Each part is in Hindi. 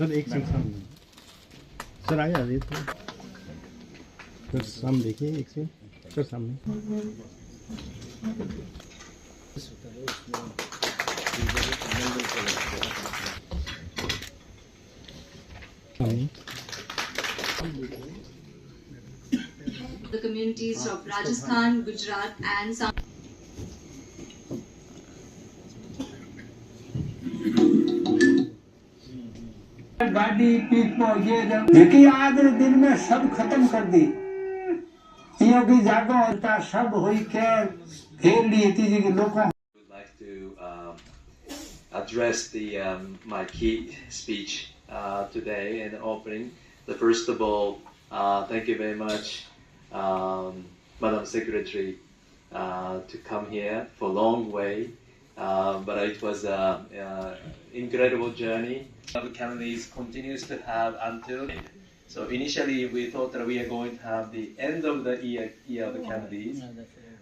सर एक सेकंड सामने सर आए आ रही तो सर सामने देखिए एक सेकंड सर सामने The communities of Rajasthan, Gujarat and some गाड़ी पीठ पर ये लेकिन आज दिन में सब खत्म कर दी की जागो होता सब हुई के खेल लिए थी कि लोगों would like to address my key speech today in the opening. First of all, thank you very much, Madam Secretary, to come here for a long way. But it was an incredible journey. The Kennedys continues to have until. So initially we thought that we are going to have the end of the year of the Kennedys,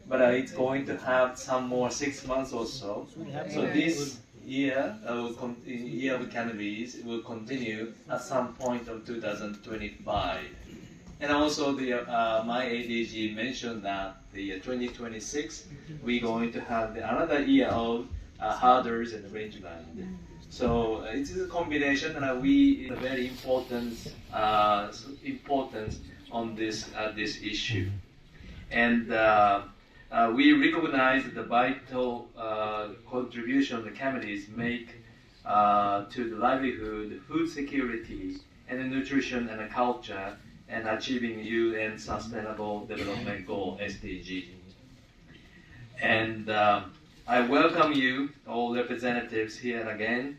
but it's going to have some more 6 months or so. So this year, year of the Kennedys will continue at some point of 2025. And also my ADG mentioned that the 2026 we're going to have another year of herders and rangeland. So it is a combination, and we are very important on this issue. And we recognize the vital contribution the communities make to the livelihood, food security, and the nutrition and the culture, and achieving UN Sustainable Development Goal (SDG). And I welcome you, all representatives, here again.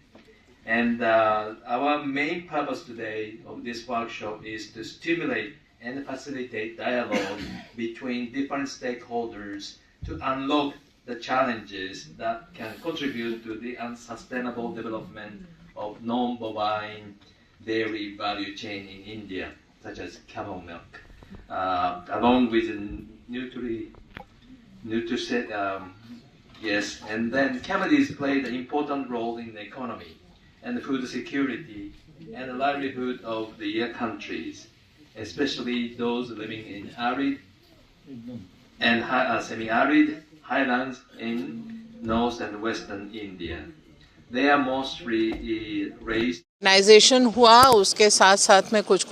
And our main purpose today of this workshop is to stimulate and facilitate dialogue between different stakeholders to unlock the challenges that can contribute to the unsustainable development of non-bovine dairy value chain in India, such as camel milk, along with yes, and then communities played an important role in the economy and the food security and the livelihood of the countries, especially those living in arid and semi-arid highlands in north and western India. They are mostly raised. Organisation हुआ, उसके साथ साथ में कुछ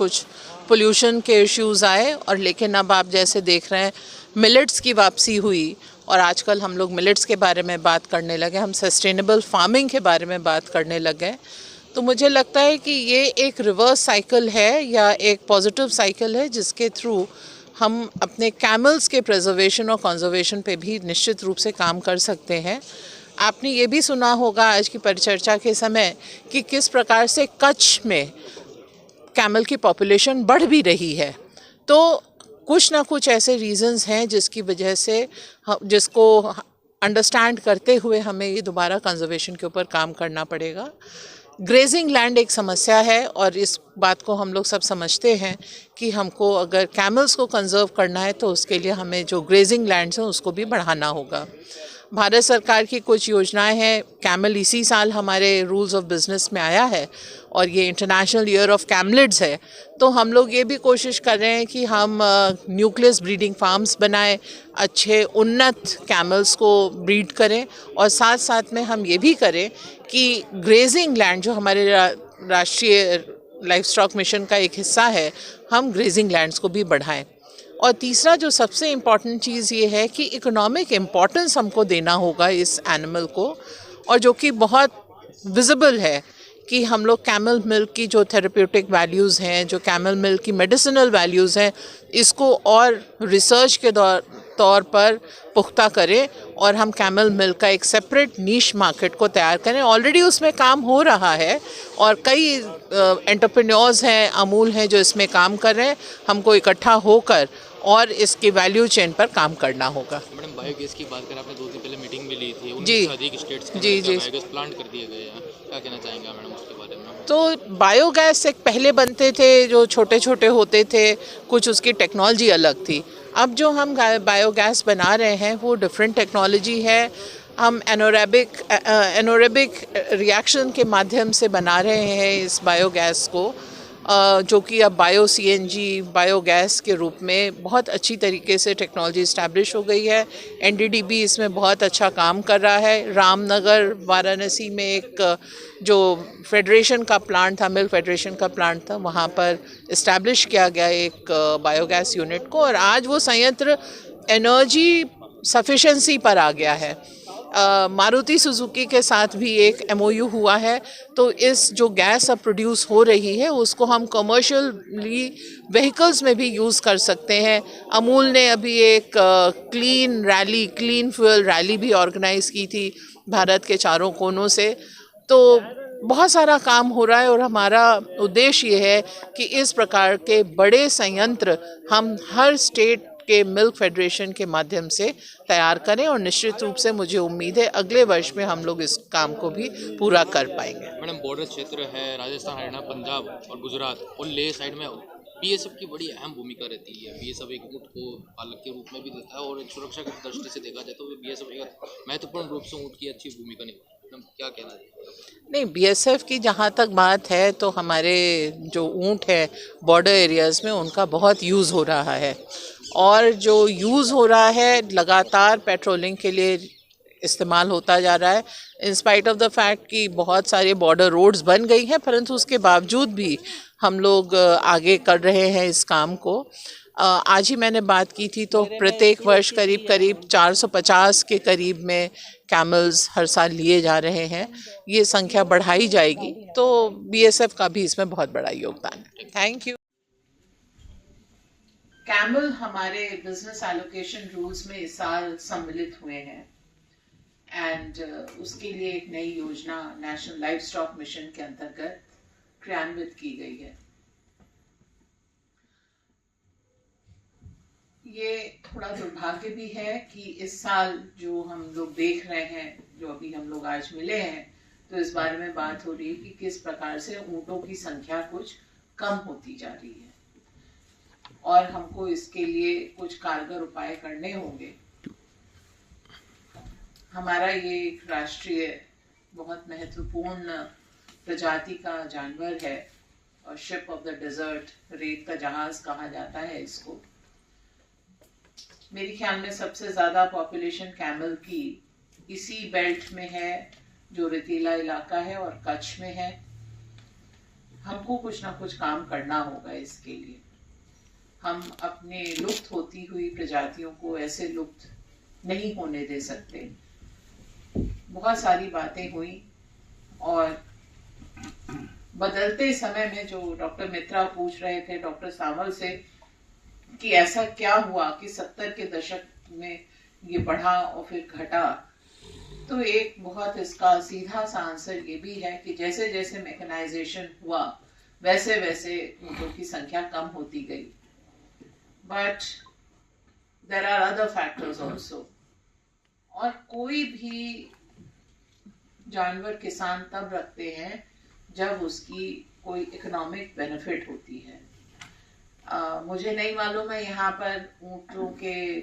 पोल्यूशन के इश्यूज़ आए, और लेकिन अब आप जैसे देख रहे हैं मिलेट्स की वापसी हुई, और आजकल हम लोग मिलेट्स के बारे में बात करने लगे, हम सस्टेनेबल फार्मिंग के बारे में बात करने लगे। तो मुझे लगता है कि ये एक रिवर्स साइकिल है या एक पॉजिटिव साइकिल है, जिसके थ्रू हम अपने कैमल्स के प्रिजर्वेशन और कंजर्वेशन पे भी निश्चित रूप से काम कर सकते हैं। आपने ये भी सुना होगा आज की परिचर्चा के समय कि किस प्रकार से कच्छ में कैमल की पॉपुलेशन बढ़ भी रही है। तो कुछ ना कुछ ऐसे रीज़न्स हैं जिसकी वजह से जिसको अंडरस्टैंड करते हुए हमें ये दोबारा कंजर्वेशन के ऊपर काम करना पड़ेगा। ग्रेजिंग लैंड एक समस्या है, और इस बात को हम लोग सब समझते हैं कि हमको अगर कैमल्स को कंजर्व करना है तो उसके लिए हमें जो ग्रेजिंग लैंड्स हैं उसको भी बढ़ाना होगा। भारत सरकार की कुछ योजनाएं हैं। कैमल इसी साल हमारे रूल्स ऑफ बिज़नेस में आया है, और ये इंटरनेशनल ईयर ऑफ कैमलिड्स है। तो हम लोग ये भी कोशिश कर रहे हैं कि हम न्यूक्लियस ब्रीडिंग फार्म्स बनाएं, अच्छे उन्नत कैमल्स को ब्रीड करें, और साथ साथ में हम ये भी करें कि ग्रेजिंग लैंड जो हमारे राष्ट्रीय लाइफ स्टॉक मिशन का एक हिस्सा है, हम ग्रेजिंग लैंड्स को भी बढ़ाएं। और तीसरा जो सबसे इम्पॉर्टेंट चीज़ ये है कि इकोनॉमिक इम्पॉर्टेंस हमको देना होगा इस एनिमल को, और जो कि बहुत विजिबल है कि हम लोग कैमल मिल्क की जो थेरेप्यूटिक वैल्यूज़ हैं, जो कैमल मिल्क की मेडिसिनल वैल्यूज़ हैं, इसको और रिसर्च के तौर पर पुख्ता करें, और हम कैमल मिल्क का एक सेपरेट नीश मार्केट को तैयार करें। ऑलरेडी उसमें काम हो रहा है, और कई एंटरप्रेन्योर्स हैं, अमूल हैं, जो इसमें काम कर रहे हैं। हमको इकट्ठा होकर और इसकी वैल्यू चेन पर काम करना होगा। मैडम, बायोगैस की बात करें, आपने 2 दिन पहले मीटिंग भी ली थी, जी, 19 से अधिक स्टेट्स के जी बायोगैस प्लांट कर दिए गए हैं, क्या कहना चाहेंगे मैडम उसके बारे में? तो बायोगैस एक पहले बनते थे जो छोटे छोटे होते थे, कुछ उसकी टेक्नोलॉजी अलग थी। अब जो हम बायोगैस बना रहे हैं वो डिफरेंट टेक्नोलॉजी है। हम एनोरेबिक रिएक्शन के माध्यम से बना रहे हैं इस बायोगैस को, जो कि अब बायो CNG बायोगैस के रूप में बहुत अच्छी तरीके से टेक्नोलॉजी इस्टेब्लिश हो गई है। NDDB इसमें बहुत अच्छा काम कर रहा है। रामनगर वाराणसी में एक जो फेडरेशन का प्लांट था, मिल्क फेडरेशन का प्लांट था, वहाँ पर इस्टेब्लिश किया गया एक बायोगैस यूनिट को, और आज वो संयंत्र एनर्जी सफिशेंसी पर आ गया है। मारुति सुजुकी के साथ भी एक MOU हुआ है, तो इस जो गैस अब प्रोड्यूस हो रही है उसको हम कमर्शियली व्हीकल्स में भी यूज़ कर सकते हैं। अमूल ने अभी एक क्लीन फ्यूल रैली भी ऑर्गेनाइज़ की थी भारत के चारों कोनों से। तो बहुत सारा काम हो रहा है और हमारा उद्देश्य ये है कि इस प्रकार के बड़े संयंत्र हम हर स्टेट के मिल्क फेडरेशन के माध्यम से तैयार करें, और निश्चित रूप से मुझे उम्मीद है अगले वर्ष में हम लोग इस काम को भी पूरा कर पाएंगे। मैडम, बॉर्डर क्षेत्र है राजस्थान, हरियाणा, पंजाब और गुजरात और लेह साइड में BSF की बड़ी अहम भूमिका रहती है। BSF एक ऊँट को पालक के रूप में भी देता है, और एक सुरक्षा की दृष्टि से देखा जाए तो BSF एक महत्वपूर्ण रूप से ऊँट की अच्छी भूमिका निभाती है। मैडम, क्या कहना है? नहीं, BSF की जहाँ तक बात है तो हमारे जो ऊँट है बॉर्डर एरियाज़ में उनका बहुत यूज़ हो रहा है, और जो यूज़ हो रहा है लगातार पेट्रोलिंग के लिए इस्तेमाल होता जा रहा है। In spite of the fact कि बहुत सारे बॉर्डर रोड्स बन गई हैं, परंतु उसके बावजूद भी हम लोग आगे कर रहे हैं इस काम को। आज ही मैंने बात की थी, तो प्रत्येक वर्ष करीब 450 के करीब में कैमल्स हर साल लिए जा रहे हैं। ये संख्या बढ़ाई जाएगी, तो BSF का भी इसमें बहुत बड़ा योगदान है। Thank you. कैमल हमारे बिजनेस एलोकेशन रूल्स में इस साल सम्मिलित हुए हैं, एंड उसके लिए एक नई योजना नेशनल लाइव स्टॉक मिशन के अंतर्गत क्रियान्वित की गई है। ये थोड़ा दुर्भाग्य भी है कि इस साल जो हम लोग देख रहे हैं, जो अभी हम लोग आज मिले हैं, तो इस बारे में बात हो रही है कि किस प्रकार से ऊँटों की संख्या कुछ कम होती जा रही है, और हमको इसके लिए कुछ कारगर उपाय करने होंगे। हमारा ये एक राष्ट्रीय बहुत महत्वपूर्ण प्रजाति का जानवर है, और शिप ऑफ द डेजर्ट, रेत का जहाज कहा जाता है इसको। मेरे ख्याल में सबसे ज्यादा पॉपुलेशन कैमल की इसी बेल्ट में है जो रेतीला इलाका है और कच्छ में है। हमको कुछ ना कुछ काम करना होगा इसके लिए। हम अपने लुप्त होती हुई प्रजातियों को ऐसे लुप्त नहीं होने दे सकते। बहुत सारी बातें हुई, और बदलते समय में जो डॉक्टर मित्रा पूछ रहे थे डॉक्टर सावल से कि ऐसा क्या हुआ कि 70 के दशक में ये बढ़ा और फिर घटा, तो एक बहुत इसका सीधा सा आंसर ये भी है कि जैसे जैसे मैकेनाइजेशन हुआ वैसे वैसे ऊँटों की संख्या कम होती गई। But there are other factors also, और कोई भी जानवर किसान तब रखते हैं जब उसकी कोई इकोनॉमिक बेनिफिट होती है। मुझे नहीं मालूम है यहाँ पर ऊँटों के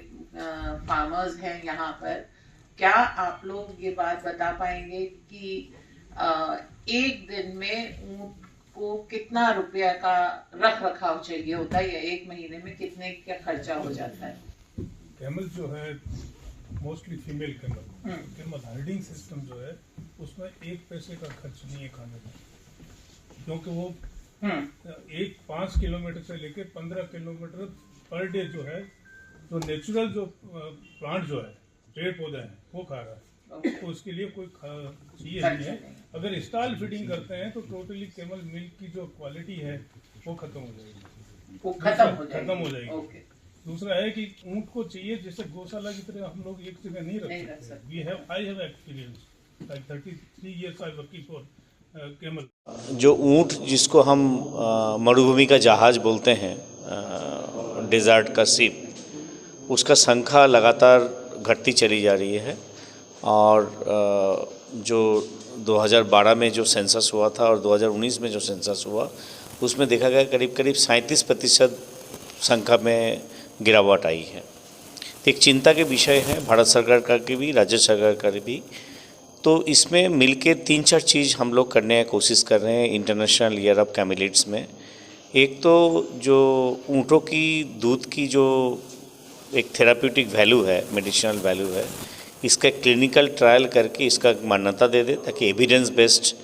फार्मर्स हैं यहाँ पर, क्या आप लोग ये बात बता पाएंगे कि एक दिन में ऊँट को कितना रुपया का रख रखाव चाहिए होता है, या एक महीने में कितने का खर्चा हो जाता है? कैमल जो है mostly female camel herding system जो है उसमें 1 पैसे का खर्च नहीं है खाने में, क्योंकि वो 5 किलोमीटर से लेके 15 किलोमीटर पर डे जो है, जो नेचुरल जो प्लांट जो है, पेड़ पौधे हैं, वो खा रहा है। तो उसके लिए कोई चाहिए नहीं है। अगर स्टॉल फीडिंग करते हैं तो टोटली कैमल मिल्क की जो क्वालिटी है वो खत्म हो जाएगी, वो खत्म हो जाएगी। दूसरा है कि ऊँट को चाहिए जैसे गौशाला की तरह हम लोग एक जगह नहीं रख सकते। I have experience like 33 years I working for camel. जो ऊँट जिसको हम मरुभूमि का जहाज बोलते हैं, डेजर्ट का शिप, उसका संख्या लगातार घटती चली जा रही है। और जो 2012 में जो सेंसस हुआ था और 2019 में जो सेंसस हुआ, उसमें देखा गया करीब 37% संख्या में गिरावट आई है। एक चिंता के विषय है भारत सरकार का भी, राज्य सरकार का भी। तो इसमें मिलके 3-4 चीज़ हम लोग करने की कोशिश कर रहे हैं इंटरनेशनल ईयर ऑफ कैमिलिड्स में। एक तो जो ऊँटों की दूध की जो एक थेराप्यूटिक वैल्यू है, मेडिसिनल वैल्यू है, इसका क्लिनिकल ट्रायल करके इसका मान्यता दे दे ताकि एविडेंस बेस्ड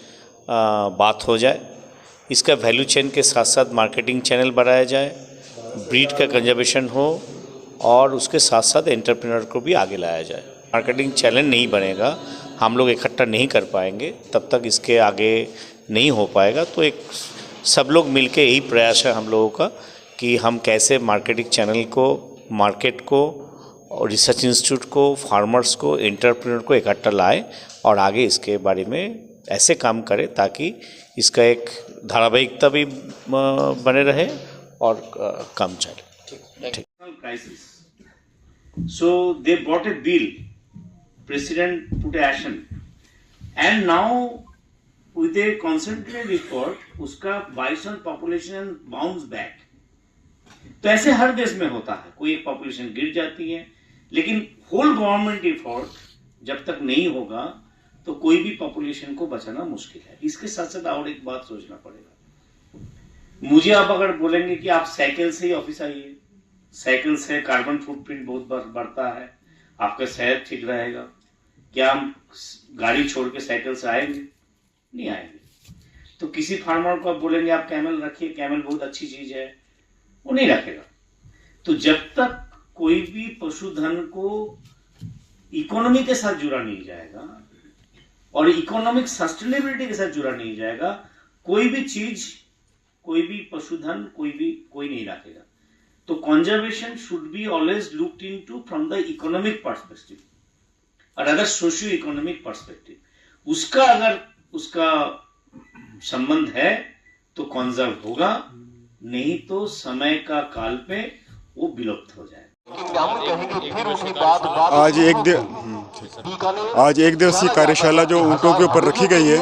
बात हो जाए। इसका वैल्यू चेन के साथ साथ मार्केटिंग चैनल बढ़ाया जाए, ब्रीड का कंजर्वेशन हो और उसके साथ साथ एंटरप्रेन्योर को भी आगे लाया जाए। मार्केटिंग चैनल नहीं बनेगा, हम लोग इकट्ठा नहीं कर पाएंगे, तब तक इसके आगे नहीं हो पाएगा। तो एक सब लोग मिलके यही प्रयास है हम लोगों का कि हम कैसे मार्केटिंग चैनल को, मार्केट को और रिसर्च इंस्टीट्यूट को, फार्मर्स को, एंटरप्रेन्योर को इकट्ठा लाए और आगे इसके बारे में ऐसे काम करें ताकि इसका एक धारावाहिकता भी बने रहे और काम चले। ठीक। So they brought a bill, President put a action, and now with a concentrated report, उसका bison population bounce back. तो ऐसे हर देश में होता है, कोई एक पॉपुलेशन गिर जाती है, लेकिन होल गवर्नमेंट एफर्ट जब तक नहीं होगा तो कोई भी पॉपुलेशन को बचाना मुश्किल है। इसके साथ साथ और एक बात सोचना पड़ेगा। मुझे आप अगर बोलेंगे कि आप साइकिल से ही ऑफिस आइए, साइकिल से कार्बन फुटप्रिंट बहुत बढ़ता है, आपका सेहत ठीक रहेगा, क्या हम गाड़ी छोड़ के साइकिल से आएंगे? नहीं आएंगे। तो किसी फार्मर को आप बोलेंगे आप कैमल रखिए, कैमल बहुत अच्छी चीज है, वो नहीं रखेगा। तो जब तक कोई भी पशुधन को इकोनॉमी के साथ जुड़ा नहीं जाएगा और इकोनॉमिक सस्टेनेबिलिटी के साथ जुड़ा नहीं जाएगा, कोई भी चीज, कोई भी पशुधन कोई नहीं रखेगा। तो conservation should be always looked into from the economic perspective और अगर सोशियो इकोनॉमिक पर्सपेक्टिव उसका अगर उसका संबंध है तो कंजर्व होगा, नहीं तो समय का काल पे वो विलुप्त हो जाएगा। आज एक दिवसीय कार्यशाला जो ऊँटों के ऊपर रखी गई है,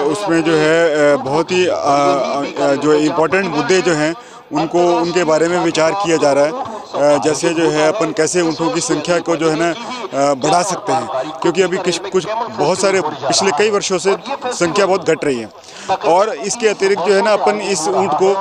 उसमें जो है बहुत ही जो इम्पोर्टेंट मुद्दे जो हैं उनको उनके बारे में विचार किया जा रहा है। जैसे जो है अपन कैसे ऊँटों की संख्या को जो है ना बढ़ा सकते हैं, क्योंकि अभी कुछ बहुत सारे पिछले कई वर्षों से संख्या बहुत घट रही है। और इसके अतिरिक्त जो है ना अपन इस ऊँट को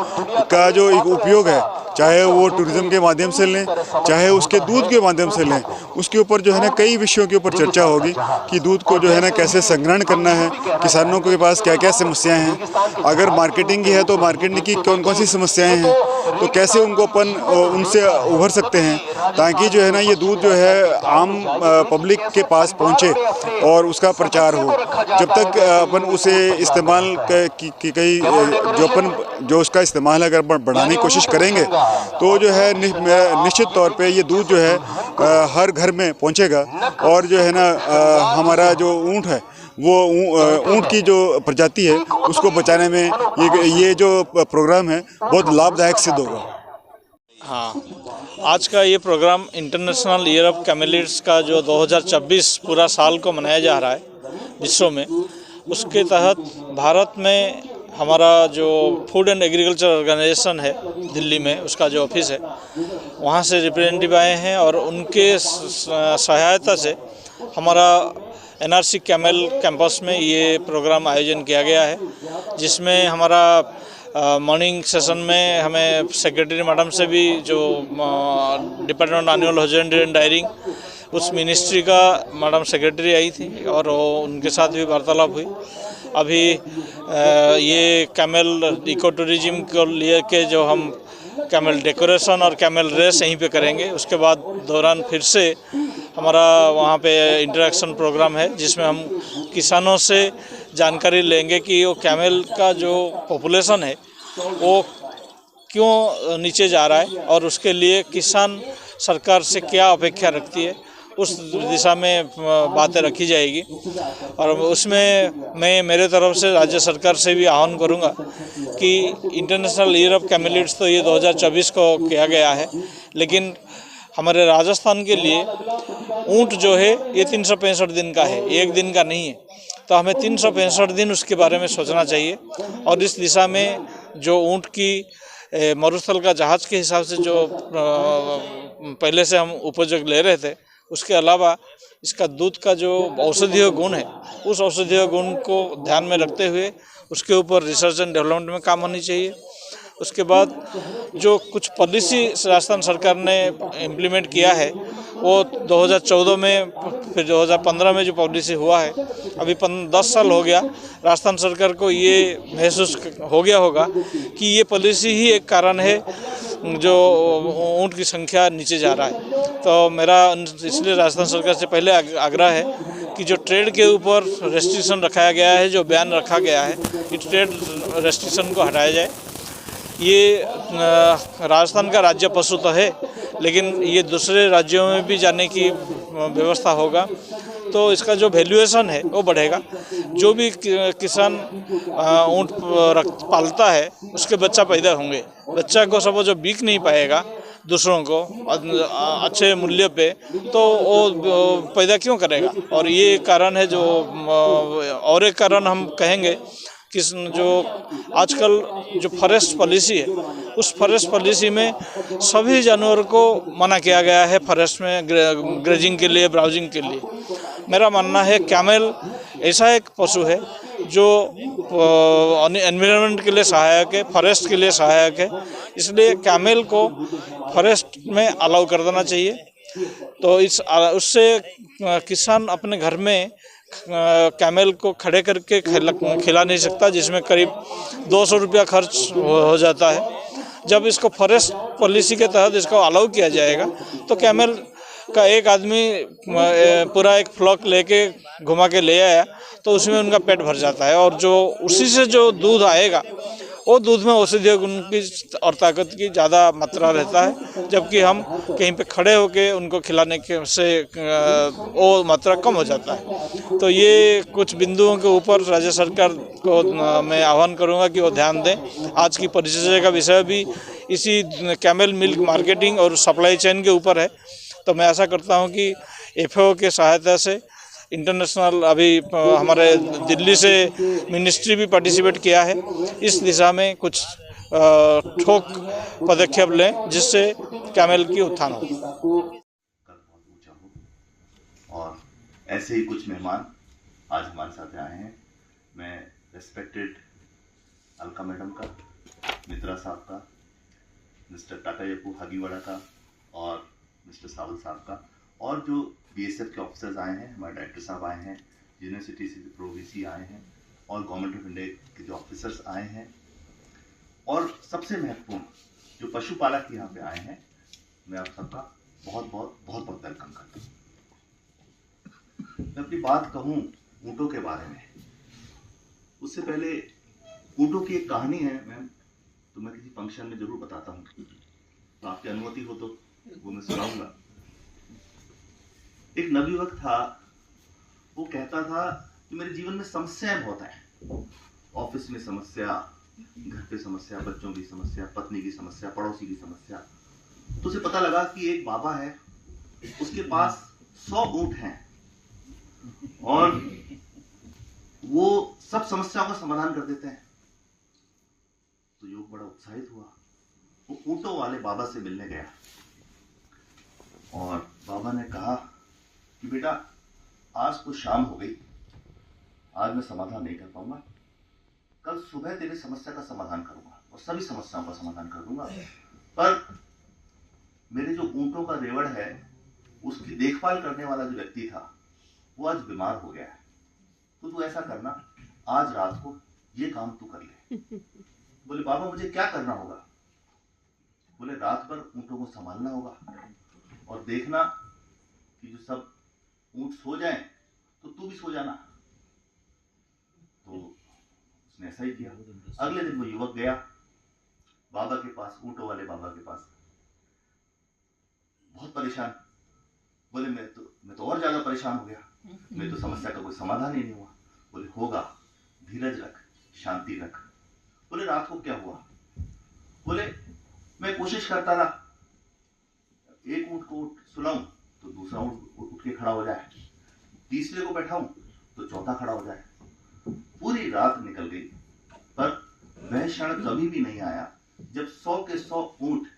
का जो एक उपयोग है, चाहे वो टूरिज्म के माध्यम से लें, चाहे उसके दूध के माध्यम से लें, उसके ऊपर जो है ना कई विषयों के ऊपर चर्चा होगी कि दूध को जो है ना कैसे संग्रहण करना है, किसानों के पास क्या क्या समस्याएं हैं, अगर मार्केटिंग की है तो मार्केटिंग की कौन कौन सी समस्याएं हैं, तो कैसे उनको अपन उनसे उभर सकते हैं ताकि जो है ना ये दूध जो है आम पब्लिक के पास पहुँचे और उसका प्रचार हो। जब तक अपन उसे इस्तेमाल की कई जो उसका इस्तेमाल अगर बढ़ाने की कोशिश करेंगे तो जो है निश्चित तौर पे ये दूध जो है हर घर में पहुंचेगा और जो है ना हमारा जो ऊँट है वो ऊँट की जो प्रजाति है उसको बचाने में ये जो प्रोग्राम है बहुत लाभदायक सिद्ध होगा। हाँ, आज का ये प्रोग्राम इंटरनेशनल ईयर ऑफ कैमिलिड्स का जो 2024 पूरा साल को मनाया जा रहा है विश्व में, उसके तहत भारत में हमारा जो फूड एंड एग्रीकल्चर ऑर्गेनाइजेशन है दिल्ली में, उसका जो ऑफिस है वहाँ से रिप्रेजेंटेटिव आए हैं और उनके सहायता से हमारा NRC कैमल कैंपस में ये प्रोग्राम आयोजन किया गया है, जिसमें हमारा मॉर्निंग सेशन में हमें सेक्रेटरी मैडम से भी जो department annual husbandry and daring उस मिनिस्ट्री का मैडम सेक्रेटरी आई थी और उनके साथ भी वार्तालाप हुई। अभी ये कैमल इको टूरिज्म को लिए के जो हम कैमल डेकोरेशन और कैमल रेस यहीं पे करेंगे, उसके बाद दौरान फिर से हमारा वहाँ पे इंटरेक्शन प्रोग्राम है जिसमें हम किसानों से जानकारी लेंगे कि वो कैमल का जो पॉपुलेशन है वो क्यों नीचे जा रहा है और उसके लिए किसान सरकार से क्या अपेक्षा रखती है, उस दिशा में बातें रखी जाएगी। और उसमें मैं मेरे तरफ से राज्य सरकार से भी आह्वान करूंगा कि इंटरनेशनल ईयर ऑफ कैमिलिड्स तो ये 2024 को किया गया है, लेकिन हमारे राजस्थान के लिए ऊँट जो है ये 365 दिन का है, एक दिन का नहीं है। तो हमें 365 दिन उसके बारे में सोचना चाहिए और इस दिशा में जो ऊँट की मरुस्थल का जहाज के हिसाब से जो पहले से हम उपयोग ले रहे थे, उसके अलावा इसका दूध का जो औषधीय गुण है, उस औषधीय गुण को ध्यान में रखते हुए उसके ऊपर रिसर्च एंड डेवलपमेंट में काम होनी चाहिए। उसके बाद जो कुछ पॉलिसी राजस्थान सरकार ने इम्प्लीमेंट किया है, वो 2014 में फिर 2015 में जो पॉलिसी हुआ है, अभी 10 साल हो गया। राजस्थान सरकार को ये महसूस हो गया होगा कि ये पॉलिसी ही एक कारण है जो ऊँट की संख्या नीचे जा रहा है। तो मेरा इसलिए राजस्थान सरकार से पहले आग्रह है कि जो ट्रेड के ऊपर रेस्ट्रिक्शन रखाया गया है, जो बैन रखा गया है, इस ट्रेड रेस्ट्रिक्शन को हटाया जाए। ये राजस्थान का राज्य पशु तो है, लेकिन ये दूसरे राज्यों में भी जाने की व्यवस्था होगा तो इसका जो वैल्यूएशन है वो बढ़ेगा। जो भी किसान ऊँट पालता है उसके बच्चा पैदा होंगे, बच्चा को सब जो बिक नहीं पाएगा दूसरों को अच्छे मूल्य पे, तो वो पैदा क्यों करेगा। और ये कारण है जो, और एक कारण हम कहेंगे कि जो आजकल जो फॉरेस्ट पॉलिसी है, उस फॉरेस्ट पॉलिसी में सभी जानवरों को मना किया गया है फॉरेस्ट में ग्रेजिंग के लिए, ब्राउजिंग के लिए। मेरा मानना है कैमल ऐसा एक पशु है जो एनवायरनमेंट के लिए सहायक है, फॉरेस्ट के लिए सहायक है, इसलिए कैमल को फॉरेस्ट में अलाउ कर देना चाहिए। तो उससे किसान अपने घर में कैमल को खड़े करके खिला नहीं सकता, जिसमें करीब 200 रुपया खर्च हो जाता है। जब इसको फॉरेस्ट पॉलिसी के तहत इसको अलाउ किया जाएगा तो कैमल का एक आदमी पूरा एक फ्लॉक लेके घुमा के ले आया तो उसमें उनका पेट भर जाता है, और जो उसी से जो दूध आएगा वो दूध में औषधीय गुण की और ताकत की ज़्यादा मात्रा रहता है, जबकि हम कहीं पे खड़े होके उनको खिलाने के से वो मात्रा कम हो जाता है। तो ये कुछ बिंदुओं के ऊपर राज्य सरकार को मैं आह्वान करूंगा कि वो ध्यान दें। आज की परिचर्चा का विषय भी इसी कैमल मिल्क मार्केटिंग और सप्लाई चेन के ऊपर है। तो मैं आशा करता हूं कि FAO के सहायता से इंटरनेशनल, अभी हमारे दिल्ली से मिनिस्ट्री भी पार्टिसिपेट किया है, इस दिशा में कुछ ठोक पदक्षेप लें जिससे कैमल की उत्थान हो। और ऐसे ही कुछ मेहमान आज हमारे साथ आए हैं। मैं रेस्पेक्टेड अलका मैडम का, मित्रा साहब का, मिस्टर टाकायपू हागीवाड़ा का और मिस्टर सावल साहब का, और जो BSF के ऑफिसर्स आए हैं, हमारे डायरेक्टर साहब आए हैं, यूनिवर्सिटी से प्रोवीसी आए हैं, और गवर्नमेंट ऑफ इंडिया के जो ऑफिसर्स आए हैं, और सबसे महत्वपूर्ण जो पशुपालक यहाँ पे आए हैं, मैं आप सबका बहुत बहुत बहुत बहुत वेलकम करता हूँ। मैं अपनी बात कहूँ ऊँटों के बारे में, उससे पहले ऊँटों की एक कहानी है मैम, तो मैं किसी फंक्शन में जरूर बताता हूँ, तो आपकी अनुमति हो तो वो मैं सुनाऊंगा। एक नवयुवक था, वो कहता था कि मेरे जीवन में समस्याएं बहुत हैं, ऑफिस में समस्या, घर पे समस्या, बच्चों की समस्या, पत्नी की समस्या, पड़ोसी की समस्या। तो उसे पता लगा कि एक बाबा है, उसके पास 100 ऊँट हैं और वो सब समस्याओं का समाधान कर देते हैं। तो युवक बड़ा उत्साहित हुआ, वो ऊँटों वाले बाबा से मिलने गया और बाबा ने कहा कि बेटा आज तो शाम हो गई, आज मैं समाधान नहीं कर पाऊंगा, कल सुबह तेरे समस्या का समाधान करूंगा और सभी समस्याओं का समाधान कर दूंगा, पर मेरे जो ऊँटों का रेवड़ है उसकी देखभाल करने वाला जो व्यक्ति था वो आज बीमार हो गया है, तो तू ऐसा करना, आज रात को ये काम तू कर ले। बोले बाबा मुझे क्या करना होगा? बोले रात भर ऊँटों को संभालना होगा और देखना कि जो सब ऊँट सो जाएं तो तू भी सो जाना। तो उसने ऐसा ही किया। अगले दिन वो युवक गया बाबा के पास, ऊँटों वाले बाबा के पास, बहुत परेशान। बोले मैं तो और ज्यादा परेशान हो गया, मेरी तो समस्या का कोई समाधान ही नहीं हुआ। बोले होगा, धीरज रख, शांति रख। बोले रात को क्या हुआ? बोले मैं कोशिश करता रहा, एक ऊँट को सुलाऊं तो दूसरा ऊँट उठ के खड़ा हो जाए, तीसरे को बैठाऊं तो चौथा खड़ा हो जाए। पूरी रात निकल गई, पर वह क्षण कभी भी नहीं आया जब 100 के 100 ऊंट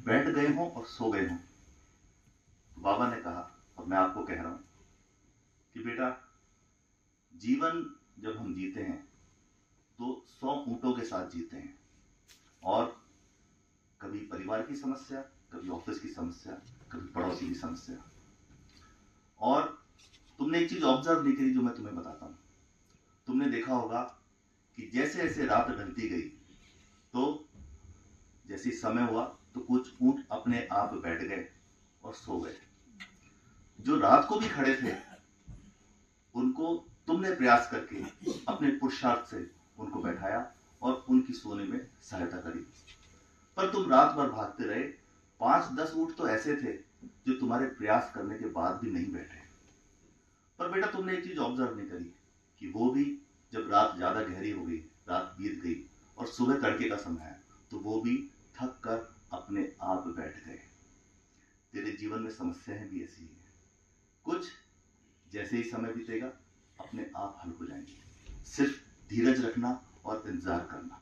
बैठ गए हों और सो गए हों, तो बाबा ने कहा, और मैं आपको कह रहा हूं कि बेटा, जीवन जब हम जीते हैं तो 100 ऊंटों के साथ जीते हैं, और कभी परिवार की समस्या, कभी ऑफिस की समस्या, कभी पड़ोसी की समस्या। और तुमने एक चीज ऑब्जर्व नहीं करी जो मैं तुम्हें बताता हूं। तुमने देखा होगा कि जैसे जैसे रात ढलती गई तो जैसे समय हुआ तो कुछ ऊंट अपने आप बैठ गए और सो गए। जो रात को भी खड़े थे उनको तुमने प्रयास करके अपने पुरुषार्थ से उनको बैठाया और उनकी सोने में सहायता करी। पर तुम रात भर भागते रहे। 5-10 ऊंट तो ऐसे थे जो तुम्हारे प्रयास करने के बाद भी नहीं बैठे। पर बेटा, तुमने एक चीज ऑब्जर्व नहीं करी कि वो भी जब रात ज्यादा गहरी हो गई, रात बीत गई और सुबह तड़के का समय है, तो वो भी थक कर अपने आप बैठ गए। तेरे जीवन में समस्याएं भी ऐसी ही हैं। कुछ जैसे ही समय बीतेगा अपने आप हल हो जाएंगे। सिर्फ धीरज रखना और इंतजार करना।